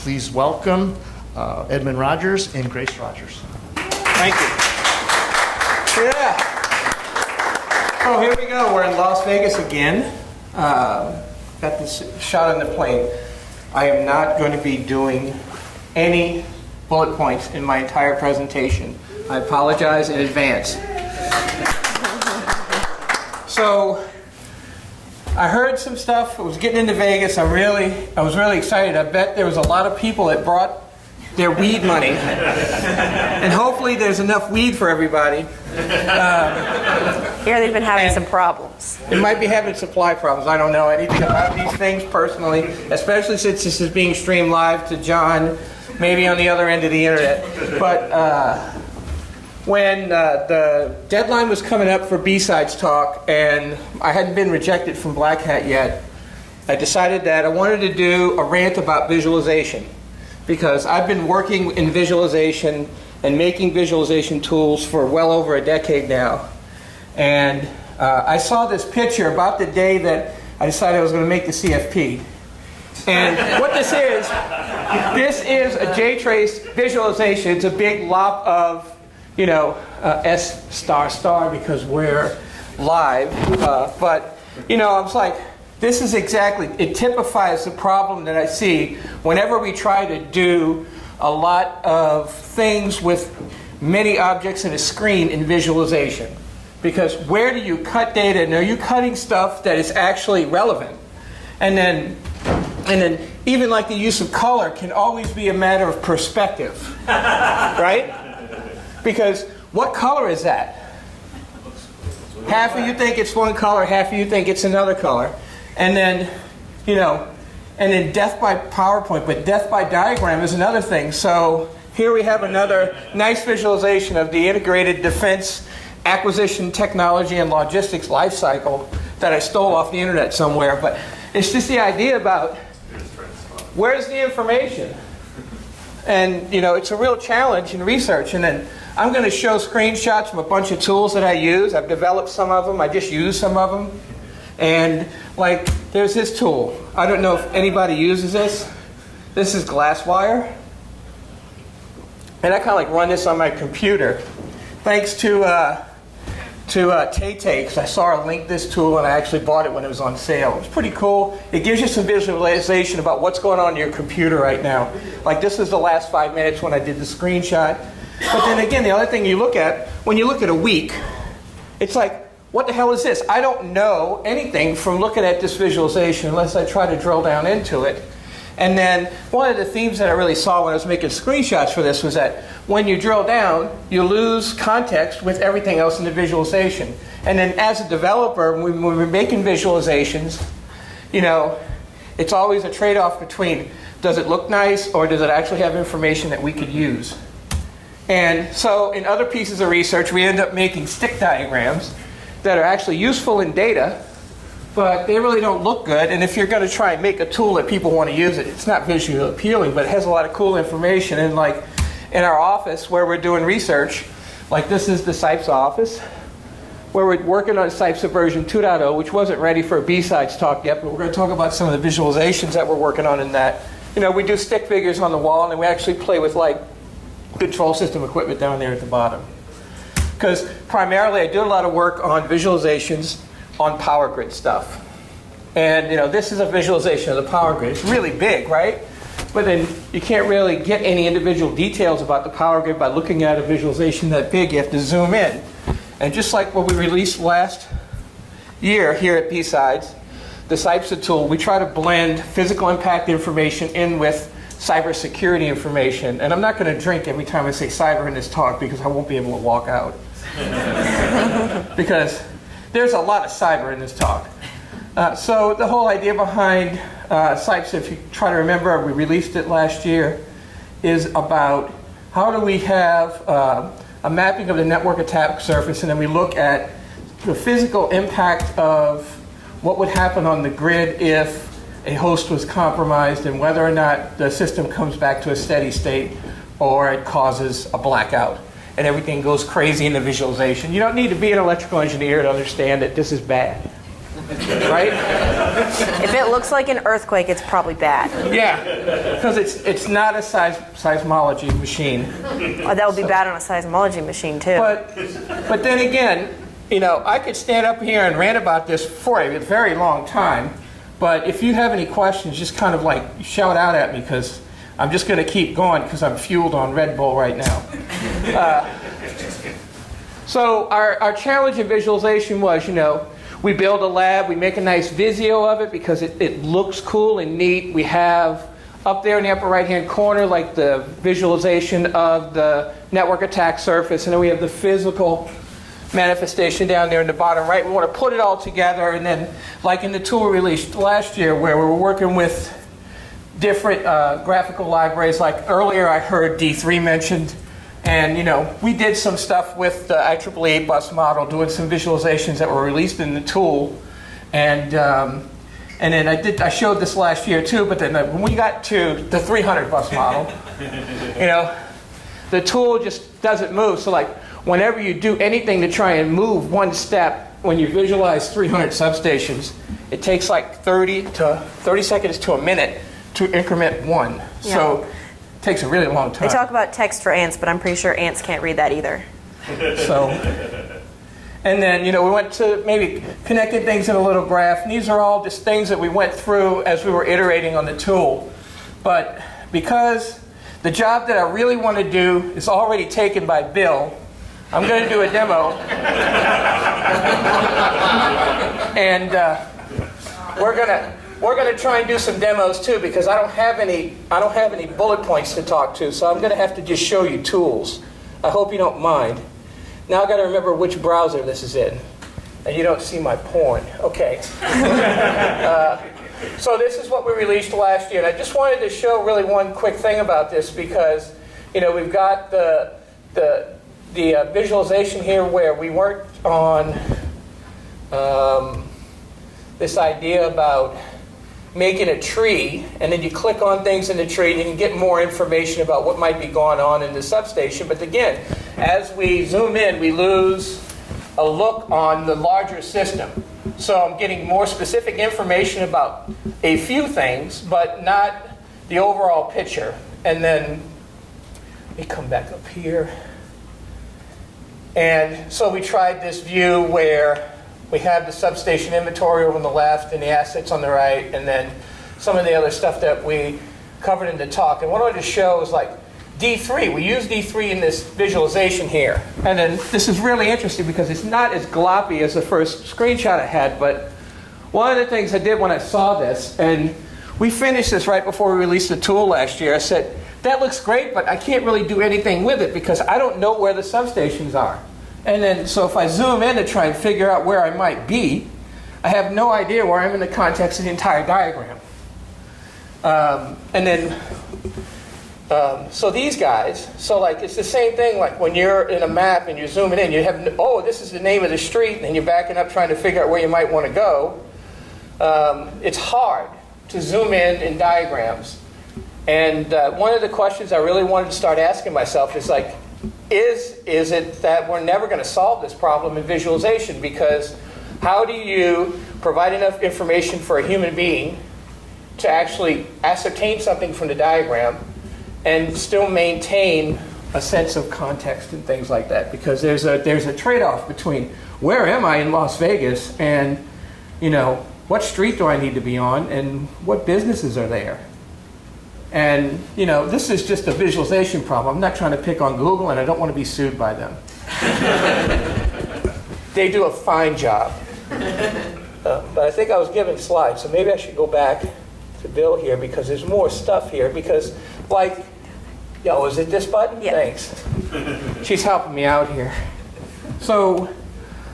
Please welcome Edmond Rogers and Grace Rogers. Thank you. Yeah. Oh, here we go. We're in Las Vegas again. Got this shot on the plane. I am not going to be doing any bullet points in my entire presentation. I apologize in advance. So, I heard some stuff. I was getting into Vegas. I was really excited. I bet there was a lot of people that brought their weed money. And hopefully there's enough weed for everybody. Here they've been having some problems. They might be having supply problems. I don't know anything about these things personally, especially since this is being streamed live to John, maybe on the other end of the internet. But when the deadline was coming up for B-Sides talk, and I hadn't been rejected from Black Hat yet, I decided that I wanted to do a rant about visualization, because I've been working in visualization and making visualization tools for well over a decade now. And I saw this picture about the day that I decided I was going to make the CFP. And what this is a J-trace visualization. It's a big lop of, S** because we're live. But, I was like, this is exactly, it typifies the problem that I see whenever we try to do a lot of things with many objects in a screen in visualization. Because where do you cut data? And are you cutting stuff that is actually relevant? And then even like the use of color can always be a matter of perspective, right? Because what color is that? Half of you think it's one color, half of you think it's another color. And then, death by PowerPoint, but death by diagram is another thing. So here we have another nice visualization of the integrated defense acquisition technology and logistics life cycle that I stole off the internet somewhere. But it's just the idea about where's the information? And, it's a real challenge in research. And then I'm going to show screenshots from a bunch of tools that I use. I've developed some of them. I just use some of them. And like, there's this tool. I don't know if anybody uses this. This is Glasswire. And I kind of like run this on my computer. Thanks to Tay-Tay, because I saw her link this tool and I actually bought it when it was on sale. It's pretty cool. It gives you some visualization about what's going on in your computer right now. Like this is the last 5 minutes when I did the screenshot. But then again, the other thing you look at, when you look at a week, it's like, what the hell is this? I don't know anything from looking at this visualization unless I try to drill down into it. And then one of the themes that I really saw when I was making screenshots for this was that when you drill down, you lose context with everything else in the visualization. And then as a developer, when we're making visualizations, it's always a trade-off between does it look nice or does it actually have information that we could use? And so in other pieces of research, we end up making stick diagrams that are actually useful in data, but they really don't look good. And if you're going to try and make a tool that people want to use it's not visually appealing, but it has a lot of cool information. And like in our office where we're doing research, like this is the SIPES office, where we're working on SIPES version 2.0, which wasn't ready for a B-Sides talk yet, but we're going to talk about some of the visualizations that we're working on in that. We do stick figures on the wall, and then we actually play with like control system equipment down there at the bottom. Because primarily I do a lot of work on visualizations on power grid stuff. And this is a visualization of the power grid. It's really big, right? But then you can't really get any individual details about the power grid by looking at a visualization that big. You have to zoom in. And just like what we released last year here at B-Sides, the SIPES tool, we try to blend physical impact information in with cybersecurity information. And I'm not going to drink every time I say cyber in this talk because I won't be able to walk out. Because there's a lot of cyber in this talk. So the whole idea behind SIPES, if you try to remember, we released it last year, is about how do we have a mapping of the network attack surface, and then we look at the physical impact of what would happen on the grid if a host was compromised and whether or not the system comes back to a steady state or it causes a blackout and everything goes crazy in the visualization. You don't need to be an electrical engineer to understand that this is bad. right? If it looks like an earthquake, it's probably bad. Yeah, because it's not a seismology machine. Oh, that would be bad on a seismology machine, too. But then again, you know, I could stand up here and rant about this for a very long time. But if you have any questions, just kind of like shout out at me, because I'm just going to keep going because I'm fueled on Red Bull right now. So our challenge in visualization was, you know, we build a lab, we make a nice Visio of it because it looks cool and neat. We have up there in the upper right-hand corner, like the visualization of the network attack surface, and then we have the physical manifestation down there in the bottom right. We want to put it all together, and then, like in the tool we released last year, where we were working with different graphical libraries, like earlier I heard D3 mentioned. And, you know, we did some stuff with the IEEE bus model, doing some visualizations that were released in the tool. And then I showed this last year too, but then when we got to the 300 bus model, you know, the tool just doesn't move. So like whenever you do anything to try and move one step, when you visualize 300 substations, it takes like 30 seconds to a minute to increment one. Yeah. So takes a really long time. They talk about text for ants, but I'm pretty sure ants can't read that either. So, and then, you know, we went to maybe connecting things in a little graph. And these are all just things that we went through as we were iterating on the tool. But because the job that I really want to do is already taken by Bill, I'm going to do a demo. And we're going to try and do some demos too, because I don't have any bullet points to talk to, so I'm going to have to just show you tools. I hope you don't mind. Now I've got to remember which browser this is in, and you don't see my porn. Okay. So this is what we released last year, and I just wanted to show really one quick thing about this, because, you know, we've got the visualization here where we worked on this idea about making a tree, and then you click on things in the tree and you can get more information about what might be going on in the substation. But again, as we zoom in, we lose a look on the larger system. So I'm getting more specific information about a few things, but not the overall picture. And then let me come back up here. And so we tried this view where we have the substation inventory over on the left and the assets on the right, and then some of the other stuff that we covered in the talk. And what I wanted to show is like D3. We use D3 in this visualization here. And then this is really interesting because it's not as gloppy as the first screenshot I had, but one of the things I did when I saw this, and we finished this right before we released the tool last year, I said, that looks great, but I can't really do anything with it because I don't know where the substations are. And then, so if I zoom in to try and figure out where I might be, I have no idea where I'm in the context of the entire diagram. So these guys, so like it's the same thing like when you're in a map and you're zooming in, you have, oh, this is the name of the street, and you're backing up trying to figure out where you might want to go. It's hard to zoom in diagrams. And one of the questions I really wanted to start asking myself is like, is it that we're never going to solve this problem in visualization? Because how do you provide enough information for a human being to actually ascertain something from the diagram and still maintain a sense of context and things like that? Because there's a trade-off between where am I in Las Vegas and, you know, what street do I need to be on and what businesses are there? And, you know, this is just a visualization problem. I'm not trying to pick on Google, and I don't want to be sued by them. They do a fine job. But I think I was given slides, so maybe I should go back to Bill here because there's more stuff here. Because, like, yo, is it this button? Yeah. Thanks. She's helping me out here. So,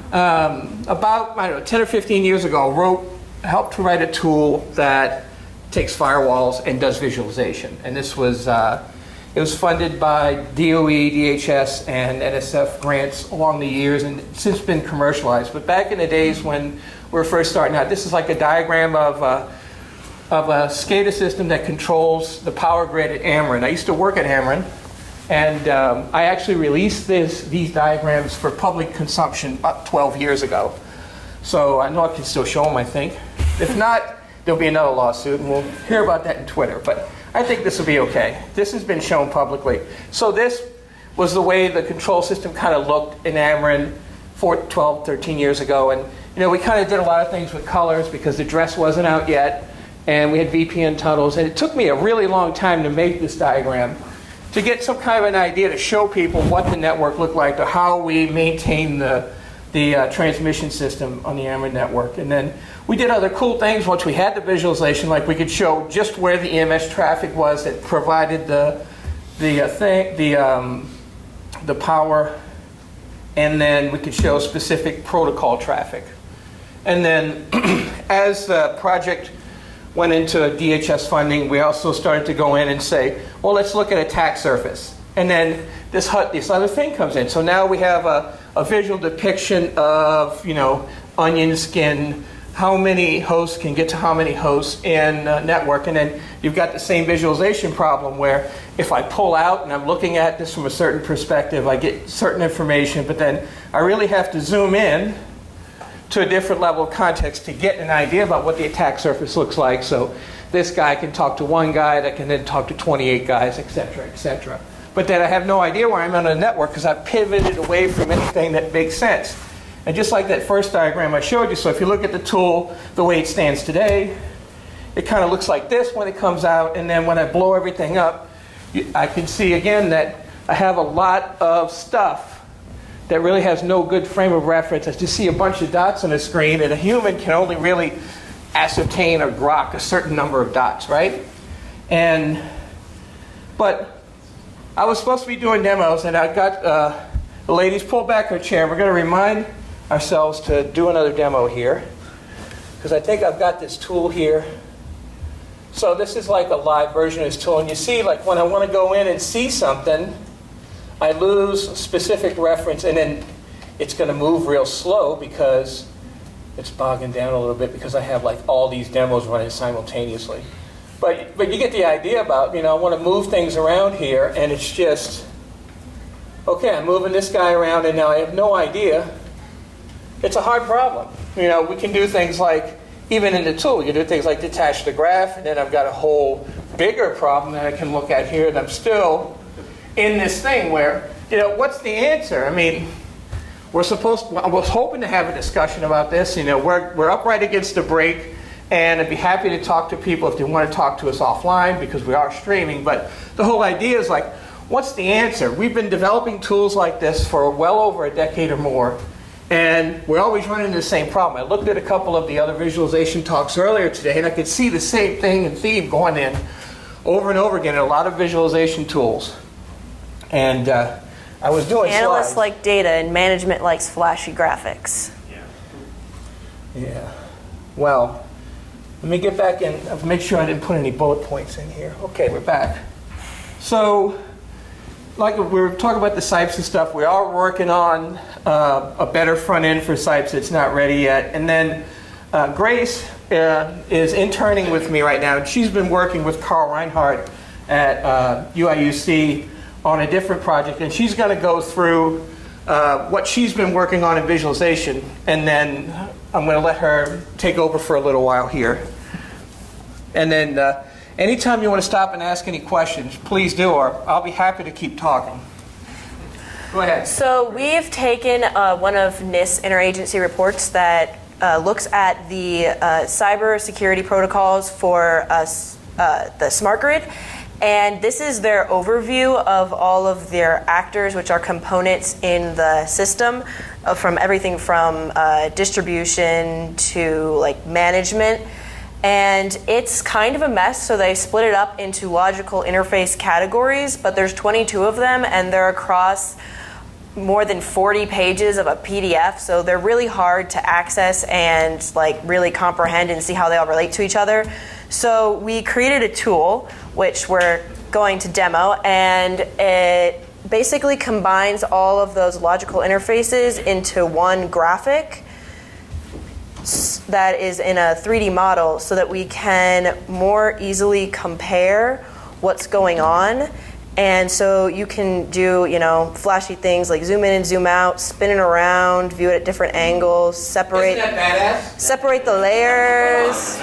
about, I don't know, 10 or 15 years ago, helped to write a tool that takes firewalls and does visualization. And this was, it was funded by DOE, DHS, and NSF grants along the years and since been commercialized. But back in the days when we were first starting out, this is like a diagram of a SCADA system that controls the power grid at Ameren. I used to work at Ameren, and I actually released these diagrams for public consumption about 12 years ago. So I know I can still show them, I think. If not, there'll be another lawsuit, and we'll hear about that in Twitter. But I think this will be okay. This has been shown publicly. So this was the way the control system kind of looked in Ameren 12, 13 years ago. And we kind of did a lot of things with colors because the dress wasn't out yet, and we had VPN tunnels. And it took me a really long time to make this diagram to get some kind of an idea to show people what the network looked like or how we maintain the transmission system on the Ameren network. And then we did other cool things once we had the visualization, like we could show just where the EMS traffic was that provided the power, and then we could show specific protocol traffic. And then as the project went into DHS funding, we also started to go in and say, well, let's look at attack surface. And then this other thing comes in. So now we have a visual depiction of, onion skin, how many hosts can get to how many hosts in a network. And then you've got the same visualization problem where if I pull out and I'm looking at this from a certain perspective, I get certain information, but then I really have to zoom in to a different level of context to get an idea about what the attack surface looks like. So this guy can talk to one guy that can then talk to 28 guys, et cetera, et cetera. But then I have no idea where I'm on a network because I've pivoted away from anything that makes sense. And just like that first diagram I showed you, so if you look at the tool the way it stands today, it kind of looks like this when it comes out, and then when I blow everything up, I can see again that I have a lot of stuff that really has no good frame of reference. I just see a bunch of dots on the screen, and a human can only really ascertain or grok a certain number of dots, right? But I was supposed to be doing demos, and I got the ladies pull back her chair. We're going to remind ourselves to do another demo here, because I think I've got this tool here. So this is like a live version of this tool, and you see, like when I want to go in and see something, I lose specific reference, and then it's going to move real slow because it's bogging down a little bit because I have like all these demos running simultaneously. But you get the idea about, I want to move things around here, and it's just, okay, I'm moving this guy around, and now I have no idea. It's a hard problem. We can do things like, even in the tool, we can do things like detach the graph, and then I've got a whole bigger problem that I can look at here, and I'm still in this thing where, what's the answer? I mean, I was hoping to have a discussion about this. We're up right against the break, and I'd be happy to talk to people if they want to talk to us offline because we are streaming. But the whole idea is like, what's the answer? We've been developing tools like this for well over a decade or more, and we're always running into the same problem. I looked at a couple of the other visualization talks earlier today, and I could see the same thing and theme going in over and over again in a lot of visualization tools. And I was doing Analysts slides. like data, and management likes flashy graphics. Yeah. Well, let me get back in. Make sure I didn't put any bullet points in here. Okay, we're back. So, like we were talking about the SIPES and stuff, we are working on a better front end for SIPES. It's not ready yet. And then Grace is interning with me right now, and she's been working with Carl Reinhardt at UIUC on a different project, and she's going to go through what she's been working on in visualization, and then I'm going to let her take over for a little while here. And then anytime you want to stop and ask any questions, please do, or I'll be happy to keep talking. Go ahead. So we've taken one of NIST interagency reports that looks at the cyber security protocols for the smart grid. And this is their overview of all of their actors, which are components in the system, from everything from distribution to like management. And it's kind of a mess, so they split it up into logical interface categories, but there's 22 of them, and they're across more than 40 pages of a PDF, so they're really hard to access and like really comprehend and see how they all relate to each other. So we created a tool, which we're going to demo, and it basically combines all of those logical interfaces into one graphic that is in a 3D model so that we can more easily compare what's going on And so you can do, flashy things like zoom in and zoom out, spin it around, view it at different angles, separate. Isn't that badass? Separate the layers.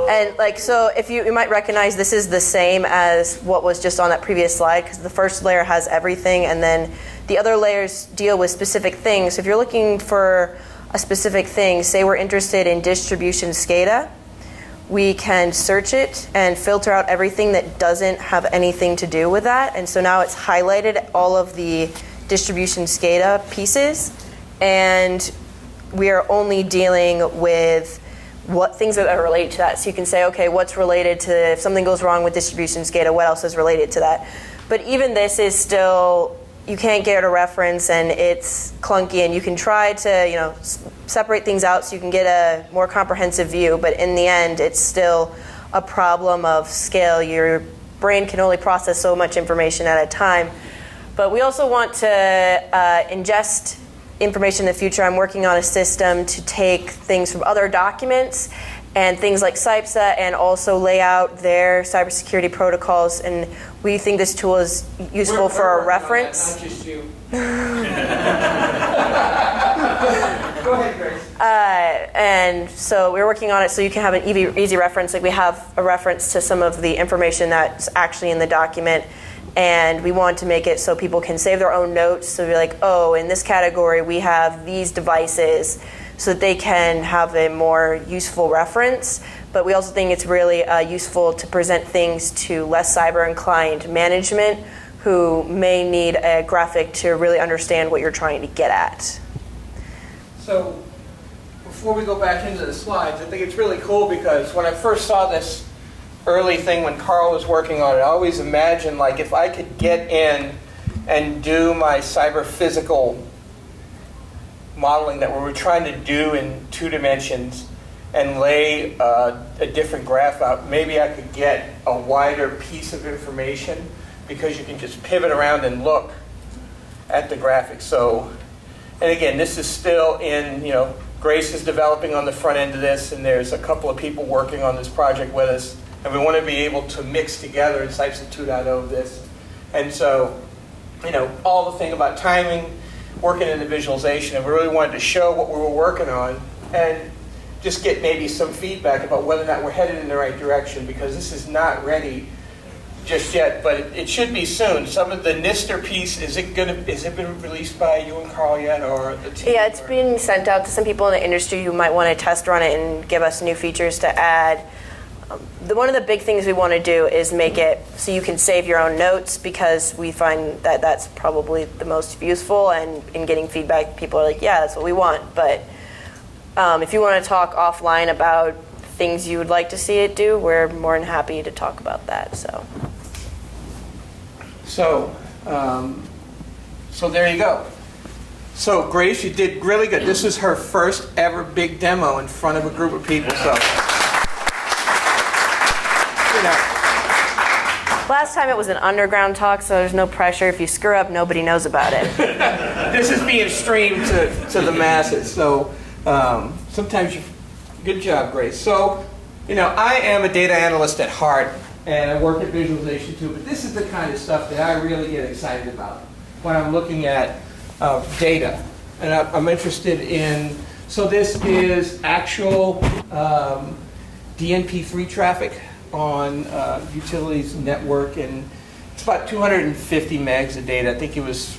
And so if you might recognize this is the same as what was just on that previous slide, because the first layer has everything, and then the other layers deal with specific things. So if you're looking for a specific thing, say we're interested in distribution SCADA, we can search it and filter out everything that doesn't have anything to do with that. And so now it's highlighted all of the distribution SCADA pieces, and we are only dealing with what things that are related to that. So you can say, okay, what's related to, if something goes wrong with distribution SCADA, what else is related to that? But even this is still, you can't get a reference, and it's clunky, and you can try to, separate things out so you can get a more comprehensive view, but in the end, it's still a problem of scale. Your brain can only process so much information at a time. But we also want to ingest information in the future. I'm working on a system to take things from other documents and things like SIPSA and also lay out their cybersecurity protocols. And we think this tool is useful for a reference. Not just you. Go ahead, Grace. And so we're working on it so you can have an easy reference. Like we have a reference to some of the information that's actually in the document. And we want to make it so people can save their own notes. So you're like, oh, in this category we have these devices, so that they can have a more useful reference. But we also think it's really useful to present things to less cyber-inclined management who may need a graphic to really understand what you're trying to get at. So before we go back into the slides, I think it's really cool because when I first saw this early thing when Carl was working on it, I always imagined like if I could get in and do my cyber physical modeling that we were trying to do in 2 dimensions and lay a different graph out, maybe I could get a wider piece of information because you can just pivot around and look at the graphics. So, and again, this is still in, Grace is developing on the front end of this, and there's a couple of people working on this project with us, and we want to be able to mix together in SIPSA 2.0 this. And so, all the thing about timing, working in the visualization, and we really wanted to show what we were working on and just get maybe some feedback about whether or not we're headed in the right direction, because this is not ready just yet, but it should be soon. Some of the NISTer piece, is it been released by you and Carl yet, or the team? Yeah, it's been sent out to some people in the industry who might want to test run it and give us new features to add. One of the big things we want to do is make it so you can save your own notes, because we find that that's probably the most useful, and in getting feedback, people are like, yeah, that's what we want. But if you want to talk offline about things you would like to see it do, we're more than happy to talk about that. So there you go. So Grace, you did really good. This is her first ever big demo in front of a group of people. So, Last time it was an underground talk, so there's no pressure. If you screw up, nobody knows about it. This is being streamed to the masses. So sometimes good job, Grace. So, I am a data analyst at heart, and I work at visualization too, but this is the kind of stuff that I really get excited about when I'm looking at data. And I'm interested in, so this is actual DNP3 traffic on utilities network, and it's about 250 megs of data. I think it was,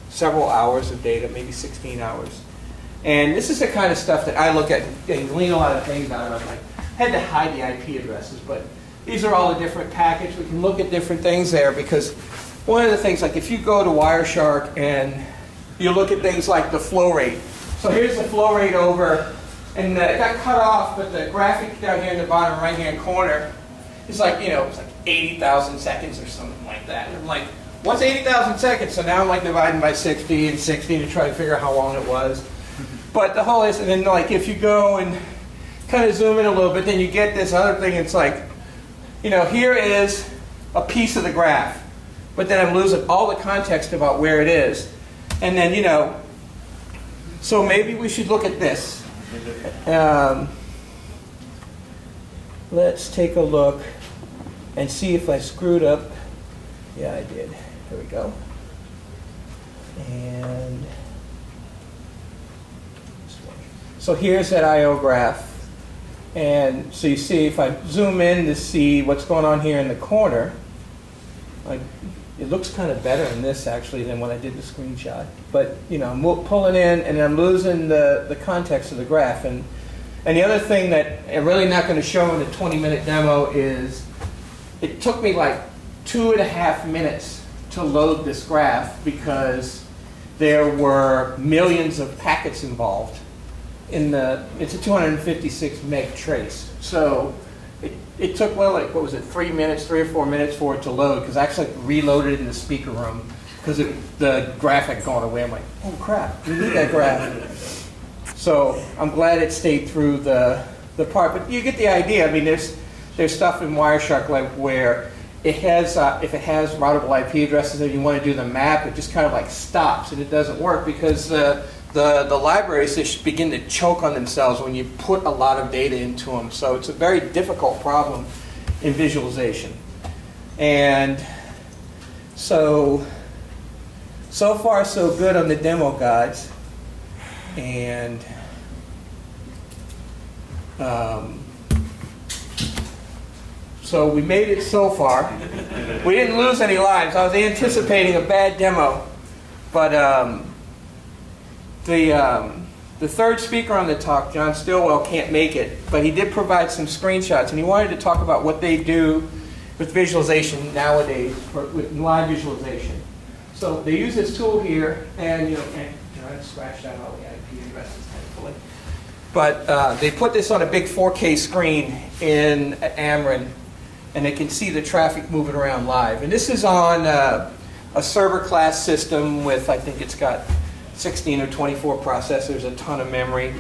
several hours of data, maybe 16 hours. And this is the kind of stuff that I look at and glean a lot of things out of. I had to hide the IP addresses, but these are all the different packets. We can look at different things there, because one of the things, like if you go to Wireshark and you look at things like the flow rate. So here's the flow rate over, and it got cut off, but the graphic down here in the bottom right-hand corner is like, it's like 80,000 seconds or something like that. And I'm like, what's 80,000 seconds? So now I'm like dividing by 60 and 60 to try to figure out how long it was. But the whole is, and then like if you go and kind of zoom in a little bit, then you get this other thing. It's like, here is a piece of the graph, but then I'm losing all the context about where it is. And then, so maybe we should look at this. Let's take a look and see if I screwed up. Yeah, I did. There we go. And so here's that I/O graph. And so you see, if I zoom in to see what's going on here in the corner, it looks kind of better in this actually than when I did the screenshot. But I'm pulling in and I'm losing the context of the graph. And the other thing that I'm really not going to show in the 20-minute demo is it took me like 2.5 minutes to load this graph because there were millions of packets involved. It's a 256 meg trace. So it took, well, like, what was it, 3 or 4 minutes for it to load, because I actually reloaded it in the speaker room because the graph had gone away. I'm like, oh crap, we need that graph. So I'm glad it stayed through the part, but you get the idea. I mean, there's stuff in Wireshark like where it has, if it has routable IP addresses and you want to do the map, it just kind of like stops and it doesn't work because the libraries just begin to choke on themselves when you put a lot of data into them. So it's a very difficult problem in visualization. And so far so good on the demo guides. And so we made it so far. We didn't lose any lives. I was anticipating a bad demo, but the third speaker on the talk, John Stillwell, can't make it, but he did provide some screenshots, and he wanted to talk about what they do with visualization nowadays, with live visualization. So they use this tool here, and I scratched out all the IP addresses, thankfully. But they put this on a big 4K screen in Ameren, and they can see the traffic moving around live. And this is on a server class system with, I think it's got 16 or 24 processors, a ton of memory.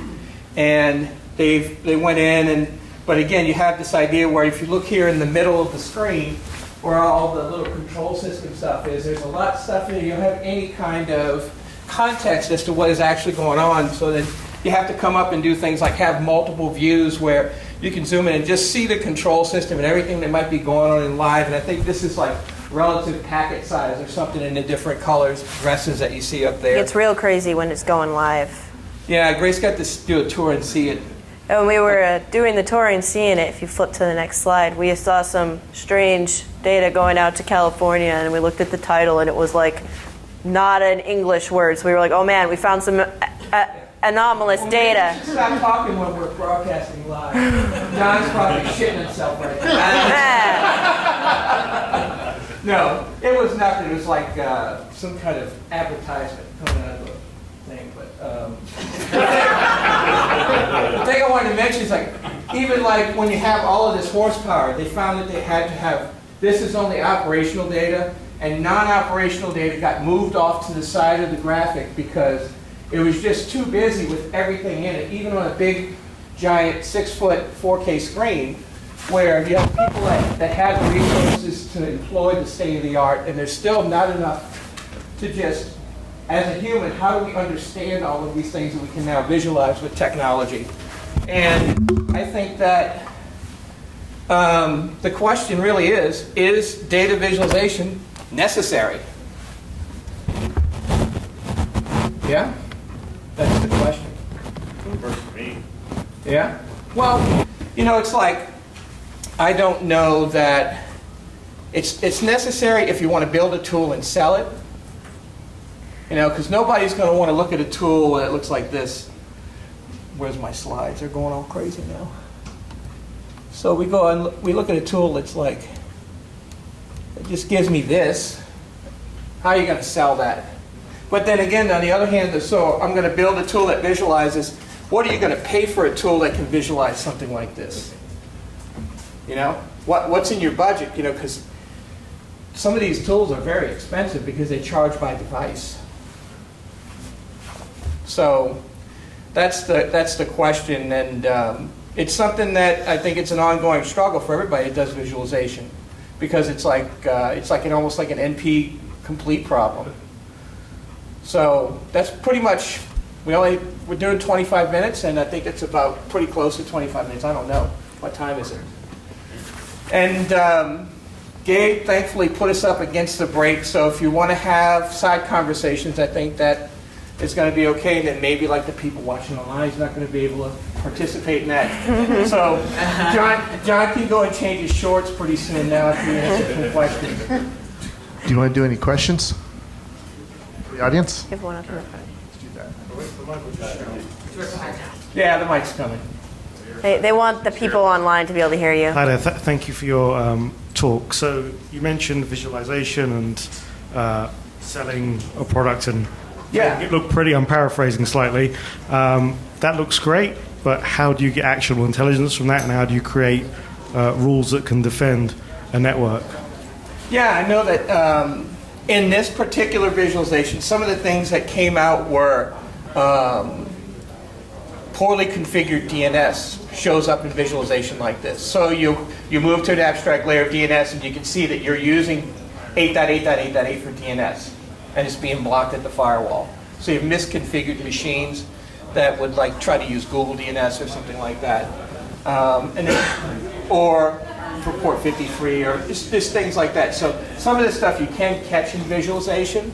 And they went in, but again, you have this idea where if you look here in the middle of the screen, where all the little control system stuff is, there's a lot of stuff there. You don't have any kind of context as to what is actually going on, so that you have to come up and do things like have multiple views where you can zoom in and just see the control system and everything that might be going on in live. And I think this is like relative packet size or something in the different colors, dresses that you see up there. It's real crazy when it's going live. Yeah, Grace got to do a tour and see it. When we were doing the tour and seeing it, if you flip to the next slide, we saw some strange data going out to California, and we looked at the title, and it was like not an English word. So we were like, oh man, we found some anomalous data. We should stop talking when we're broadcasting live. John's probably shitting himself right now. No, it was nothing. It was like some kind of advertisement coming out of the thing. But the thing I wanted to mention is like, even like when you have all of this horsepower, they found that they had to have, this is only operational data, and non-operational data got moved off to the side of the graphic because it was just too busy with everything in it, even on a big, giant 6-foot 4K screen, where you have people that have the resources to employ the state-of-the-art, and there's still not enough to just, as a human, how do we understand all of these things that we can now visualize with technology? And I think that the question really is data visualization necessary? Yeah? That's the question. Works for me. Yeah? Well, it's like, I don't know that it's necessary if you want to build a tool and sell it. Because nobody's going to want to look at a tool that looks like this. Where's my slides? They're going all crazy now. So we go and we look at a tool that's like, it just gives me this. How are you going to sell that? But then again, on the other hand, so I'm going to build a tool that visualizes. What are you going to pay for a tool that can visualize something like this? What's in your budget? Because some of these tools are very expensive because they charge by device. So that's the question, and it's something that I think it's an ongoing struggle for everybody that does visualization, because it's almost like an NP complete problem. So that's pretty much, we're doing 25 minutes, and I think it's about pretty close to 25 minutes. I don't know. What time is it? And Gabe thankfully put us up against the break, so if you want to have side conversations, I think that it's going to be okay, and then maybe like the people watching online is not going to be able to participate in that. So John can go and change his shorts pretty soon now if you answer some questions. Do you want to do any questions for the audience? You have one up in the front. Yeah, the mic's coming. They want the people online to be able to hear you. Hi there. Thank you for your talk. So you mentioned visualization and selling a product and Yeah. it looked pretty, I'm paraphrasing slightly. That looks great, but how do you get actionable intelligence from that, and how do you create rules that can defend a network? Yeah, I know that in this particular visualization, some of the things that came out were poorly configured DNS shows up in visualization like this. So you move to an abstract layer of DNS, and you can see that you're using 8.8.8.8 for DNS, and it's being blocked at the firewall. So you've misconfigured machines that would like try to use Google DNS or something like that, and then, or for port 53 or just things like that. So some of this stuff you can catch in visualization,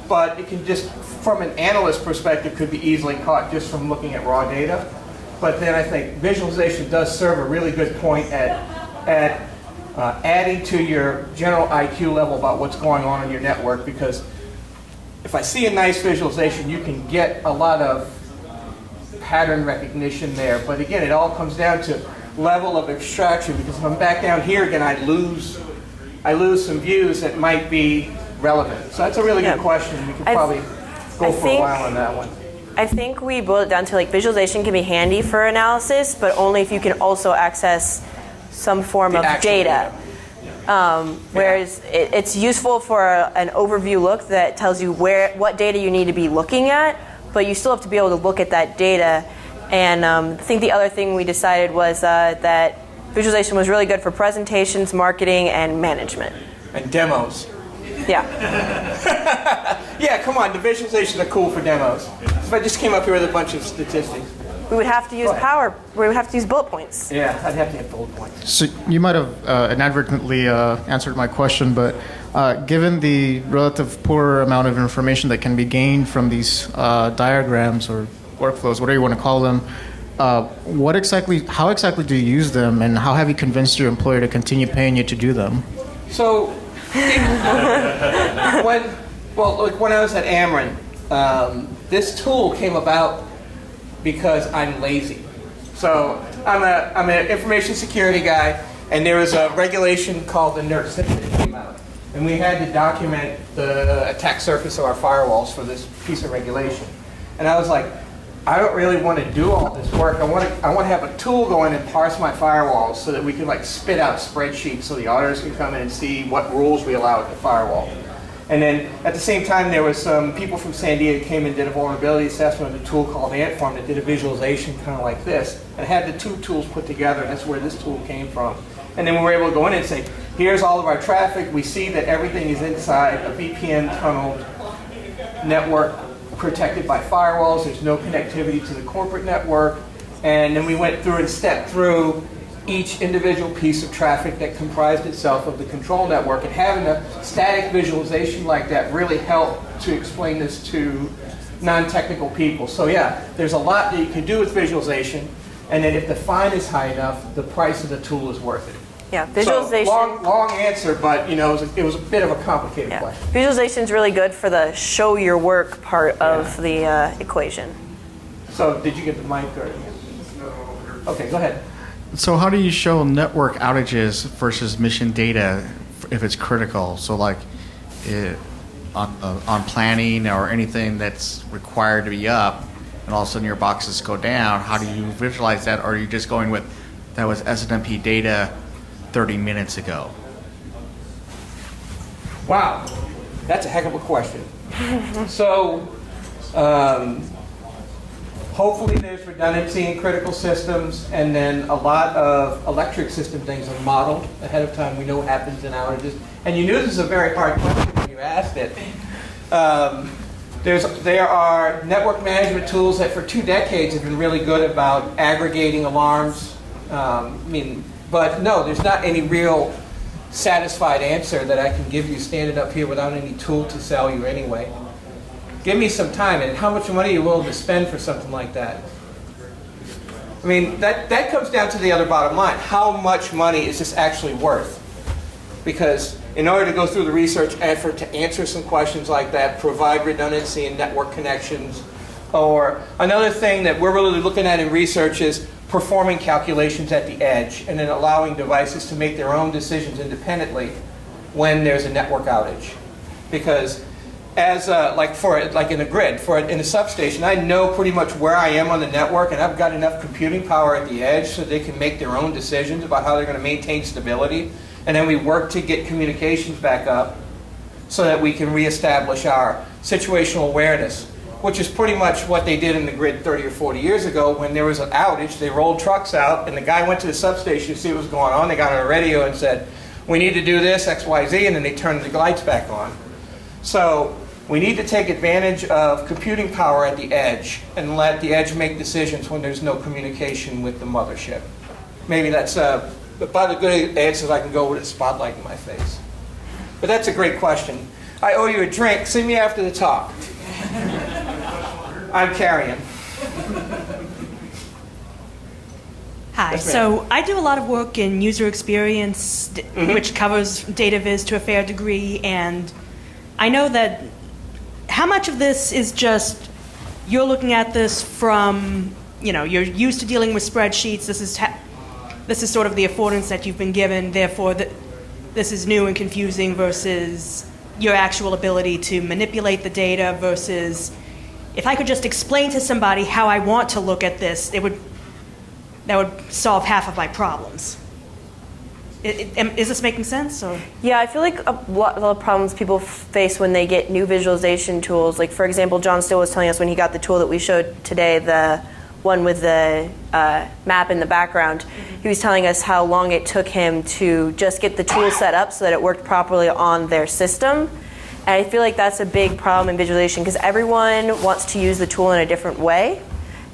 but it can just, from an analyst perspective, could be easily caught just from looking at raw data. But then I think visualization does serve a really good point at adding to your general IQ level about what's going on in your network, because if I see a nice visualization, you can get a lot of pattern recognition there. But again, it all comes down to level of abstraction, because if I'm back down here again, I lose some views that might be relevant. So that's a really good question. We could probably go for a while on that one. I think we boiled it down to like visualization can be handy for analysis, but only if you can also access some form of data. Whereas it's useful for an overview look that tells you what data you need to be looking at, but you still have to be able to look at that data. And I think the other thing we decided was that visualization was really good for presentations, marketing, and management. And demos. Yeah. Yeah, come on, the visualizations are cool for demos. If I just came up here with a bunch of statistics. We would have to use we would have to use bullet points. Yeah, I'd have to have bullet points. So you might have inadvertently answered my question, but given the relative poor amount of information that can be gained from these diagrams or workflows, whatever you want to call them, how exactly do you use them, and how have you convinced your employer to continue paying you to do them? So, when I was at Ameren, this tool came about because I'm lazy. So I'm an information security guy, and there was a regulation called the NERC that came out, and we had to document the attack surface of our firewalls for this piece of regulation. And I was like, I don't really want to do all this work. I want to have a tool go in and parse my firewalls so that we can like spit out spreadsheets so the auditors can come in and see what rules we allow at the firewall. And then at the same time, there was some people from San Diego came and did a vulnerability assessment of a tool called Antform that did a visualization kind of like this, and had the two tools put together, and that's where this tool came from. And then we were able to go in and say, here's all of our traffic. We see that everything is inside a VPN tunneled network protected by firewalls. There's no connectivity to the corporate network. And then we went through and stepped through each individual piece of traffic that comprised itself of the control network. And having a static visualization like that really helped to explain this to non-technical people. So yeah, there's a lot that you can do with visualization. And then if the fine is high enough, the price of the tool is worth it. Yeah, visualization. So long answer, but you know, it was a bit of a complicated question. Visualization is really good for the show your work part of the equation. So did you get the mic or? Okay, go ahead. So how do you show network outages versus mission data if it's critical? So like on planning or anything that's required to be up, and all of a sudden your boxes go down, how do you visualize that? Or are you just going with, that was SNMP data 30 minutes ago? Wow, that's a heck of a question. So hopefully there's redundancy in critical systems, and then a lot of electric system things are modeled ahead of time. We know what happens in outages. And you knew this is a very hard question when you asked it. There are network management tools that for 2 decades have been really good about aggregating alarms. But no, there's not any real satisfied answer that I can give you standing up here without any tool to sell you anyway. Give me some time, and how much money are you willing to spend for something like that? I mean, that comes down to the other bottom line. How much money is this actually worth? Because in order to go through the research effort to answer some questions like that, provide redundancy in network connections, or another thing that we're really looking at in research is performing calculations at the edge and then allowing devices to make their own decisions independently when there's a network outage. Because as like in a grid, in a substation, I know pretty much where I am on the network, and I've got enough computing power at the edge so they can make their own decisions about how they're going to maintain stability. And then we work to get communications back up so that we can reestablish our situational awareness, which is pretty much what they did in the grid 30 or 40 years ago. When there was an outage, they rolled trucks out, and the guy went to the substation to see what was going on. They got on a radio and said, we need to do this, X, Y, Z, and then they turned the lights back on. So we need to take advantage of computing power at the edge and let the edge make decisions when there's no communication with the mothership. Maybe that's about the good answers I can go with a spotlight in my face. But that's a great question. I owe you a drink. See me after the talk. I'm carrying. Hi. Yes, So I do a lot of work in user experience, which covers data viz to a fair degree, and I know that how much of this is just you're looking at this from, you're used to dealing with spreadsheets. This is sort of the affordance that you've been given. Therefore, this is new and confusing versus your actual ability to manipulate the data versus if I could just explain to somebody how I want to look at this, that would solve half of my problems. Is this making sense? Or? Yeah, I feel like a lot of the problems people face when they get new visualization tools, like for example, John Stillwell was telling us when he got the tool that we showed today, the one with the map in the background, he was telling us how long it took him to just get the tool set up so that it worked properly on their system. And I feel like that's a big problem in visualization because everyone wants to use the tool in a different way.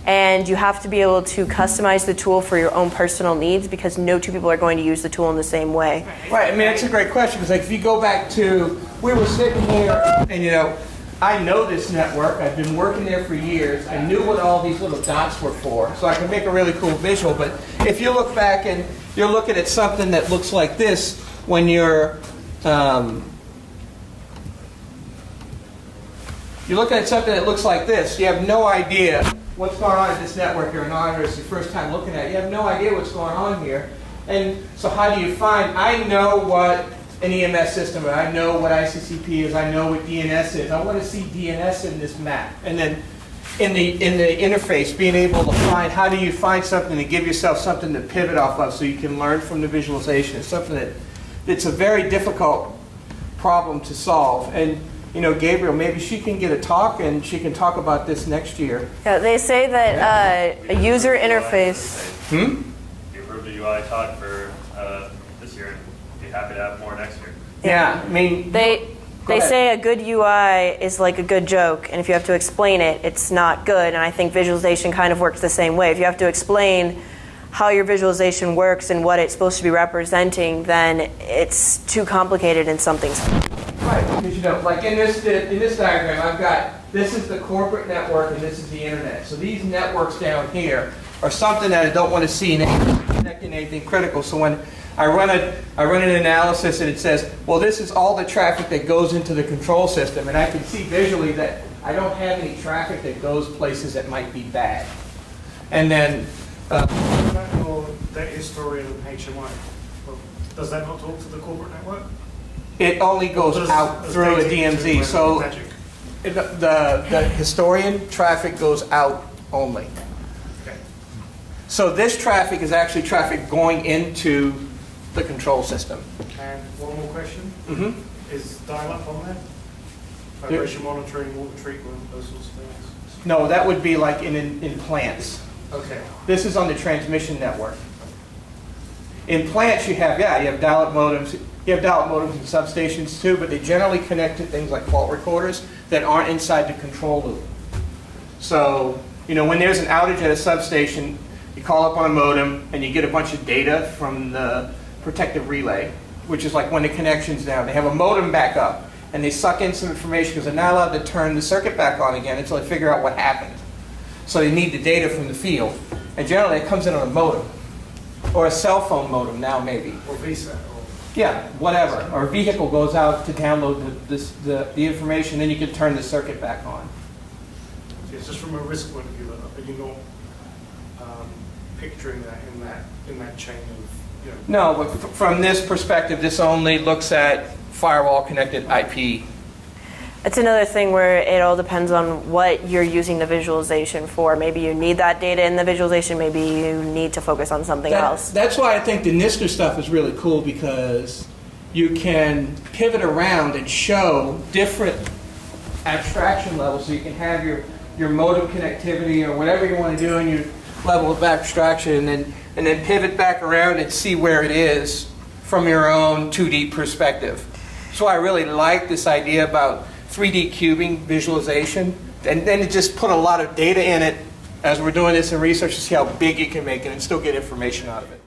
And you have to be able to customize the tool for your own personal needs because no two people are going to use the tool in the same way. Right. I mean, that's a great question because like, if you go back to, we were sitting here and I know this network. I've been working there for years. I knew what all these little dots were for, so I can make a really cool visual. But if you look back and you're looking at something that looks like this when you're looking at something that looks like this, you have no idea what's going on at this network here in Honor. It's your first time looking at it. You have no idea what's going on here. And so how do you find, I know what an EMS system is, I know what ICCP is, I know what DNS is. I want to see DNS in this map. And then in the interface, being able to find, how do you find something to give yourself something to pivot off of so you can learn from the visualization. It's something it's a very difficult problem to solve. And Gabriel, maybe she can get a talk and she can talk about this next year. Yeah, they say that a user interface. You approved a UI talk for this year. Be happy to have more next year. Yeah, I mean, They say a good UI is like a good joke, and if you have to explain it, it's not good. And I think visualization kind of works the same way. If you have to explain how your visualization works and what it's supposed to be representing, then it's too complicated and something's. right, because like in this diagram, I've got, this is the corporate network and this is the internet. So these networks down here are something that I don't want to see connecting anything critical. So when I run an analysis and it says, well, this is all the traffic that goes into the control system, and I can see visually that I don't have any traffic that goes places that might be bad. And then Your data historian and HMI, does that not talk to the corporate network? it only goes out through a DMZ. So the historian traffic goes out only. Okay. So this traffic is actually traffic going into the control system. And one more question. Mm-hmm. Is dial-up on there? Vibration monitoring, water treatment, those sorts of things? No, that would be like in plants. Okay. This is on the transmission network. In plants, you have dial-up modems. You have dial-up modems in substations too, but they generally connect to things like fault recorders that aren't inside the control loop. So, when there's an outage at a substation, you call up on a modem and you get a bunch of data from the protective relay. which is like when the connection's down. They have a modem back up, and they suck in some information because they're not allowed to turn the circuit back on again until they figure out what happened. So they need the data from the field. And generally it comes in on a modem, or a cell phone modem now maybe. Or VSAT. Yeah, whatever. Or a vehicle goes out to download the information, then you can turn the circuit back on. It's just from a risk point of view, are you not picturing that in that chain of, you know? No, but from this perspective, this only looks at firewall connected IP. It's another thing where it all depends on what you're using the visualization for. Maybe you need that data in the visualization. Maybe you need to focus on something else. That's why I think the NIST stuff is really cool, because you can pivot around and show different abstraction levels. So you can have your modem connectivity or whatever you want to do in your level of abstraction, and then pivot back around and see where it is from your own 2D perspective. So I really like this idea about 3D cubing visualization, and then it just put a lot of data in it as we're doing this in research to see how big you can make it and still get information out of it.